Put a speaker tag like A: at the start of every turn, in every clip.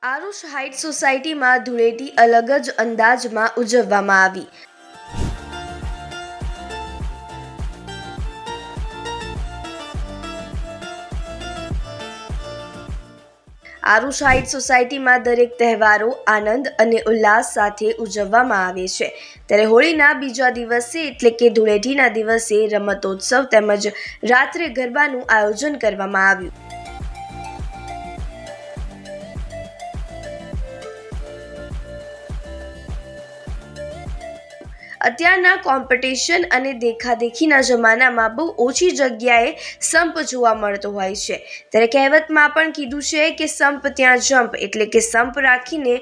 A: Aarush heights સોસાયટીમાં ધૂળેટી અલગ જ અંદાજમાં ઉજવવામાં આવી। આરુષ હાઇટ્સ સોસાયટીમાં દરેક તહેવારો આનંદ અને ઉલ્લાસ સાથે ઉજવવામાં આવે છે, ત્યારે હોળીના બીજા દિવસે એટલે કે ધૂળેટીના દિવસે રમતોત્સવ તેમજ રાત્રે ગરબાનું આયોજન કરવામાં આવ્યું। અત્યારના કોમ્પિટિશન અને દેખાદેખીના જમાનામાં બહુ ઓછી જગ્યાએ સંપ જોવા મળતો હોય છે, ત્યારે કહેવતમાં પણ કીધું છે કે સંપ ત્યાં જંપ, એટલે કે સંપ રાખીને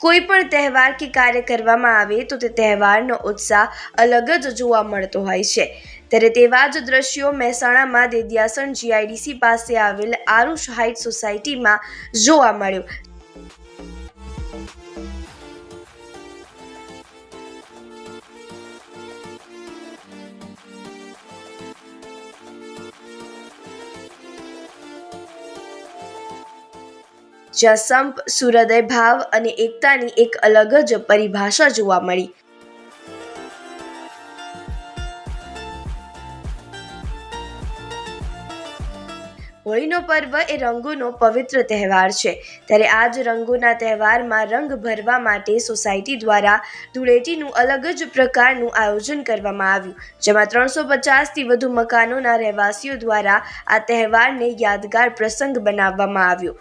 A: કોઈ પણ તહેવાર કે કાર્ય કરવામાં આવે તો તે તહેવારનો ઉત્સાહ અલગ જ જોવા મળતો હોય છે। ત્યારે તેવા જ દ્રશ્યો મહેસાણામાં દેદિયાસણ GIDC પાસે આવેલ આરુષ હાઇટ્સ સોસાયટીમાં જોવા મળ્યો। જ્યાં સંપ, સૂર્યોદય ભાવ અને એકતાની એક અલગ જ પરિભાષા જોવા મળી। હોળીનો પર્વ એ રંગોનો પવિત્ર તહેવાર છે, ત્યારે આ જ રંગોના તહેવારમાં રંગ ભરવા માટે સોસાયટી દ્વારા ધૂળેટીનું અલગ જ પ્રકારનું આયોજન કરવામાં આવ્યું, જેમાં 350થી વધુ મકાનોના રહેવાસીઓ દ્વારા આ તહેવારને યાદગાર પ્રસંગ બનાવવામાં આવ્યો।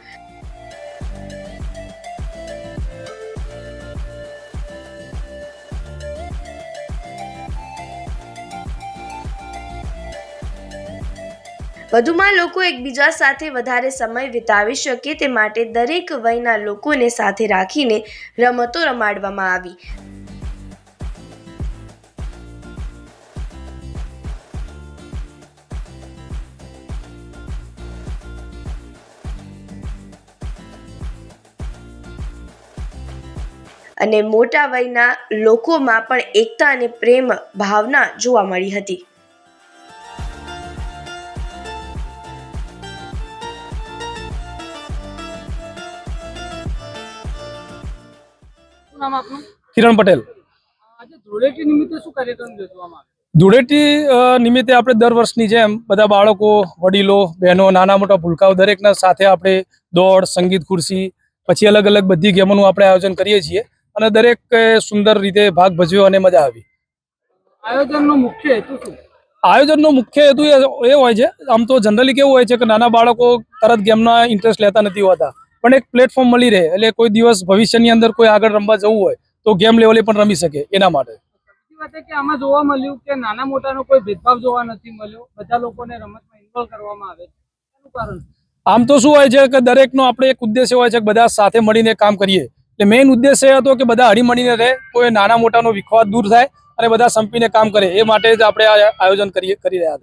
A: વધુમાં લોકો એકબીજા સાથે વધારે સમય વિતાવી શકે તે માટે દરેક વયના લોકોને સાથે રાખીને રમતો રમાડવામાં આવી। અને મોટા વયના લોકોમાં પણ એકતા અને પ્રેમ ભાવના જોવા મળી હતી।
B: કિરણ પટેલ।
C: આજે ધૂળેટી નિમિત્તે શું કાર્યક્રમ યોજવામાં આવ્યો?
B: ધૂળેટી નિમિત્તે આપણે દર વર્ષની જેમ બધા બાળકો, વડીલો, બહેનો, નાના મોટા ભૂલકાઓ દરેકના સાથે આપણે દોડ, સંગીત ખુરશી, પછી અલગ અલગ બધી ગેમોનું આપણે આયોજન કરીએ છીએ અને દરેક સુંદર રીતે ભાગ ભજવ્યો અને મજા આવી।
C: આયોજનનો મુખ્ય હેતુ શું?
B: આયોજનનો મુખ્ય હેતુ એ હોય છે, આમ તો જનરલી કેવું હોય છે કે નાના બાળકો તરત ગેમના ઇન્ટરેસ્ટ લેતા નથી હોતા, પણ એક પ્લેટફોર્મ મળી રહે એટલે કોઈ દિવસ ભવિષ્યની અંદર કોઈ આગળ રમવા જવું હોય તો ગેમ લેવલે પણ રમી શકે એના માટે।
C: બીજી વાત એ કે આમાં જોવા મળ્યું કે નાના મોટાનો કોઈ ભેદભાવ જોવા નથી મળ્યો, બધા લોકોને રમતમાં ઇન્વોલ્વ કરવામાં આવે છે, એનું કારણ?
B: આમ તો શું હોય છે કે દરેકનો આપણે એક ઉદ્દેશ્ય હોય છે કે બધા સાથે મળીને કામ કરીએ, એટલે મેઇન ઉદ્દેશ્ય એ હતો કે બધા હળી મળીને રહે, કોઈ નાના મોટાનો વિખવાદ દૂર થાય અને બધા સંપીને કામ કરે, એ માટે જ આપણે આ આયોજન કરી રહ્યા હતા।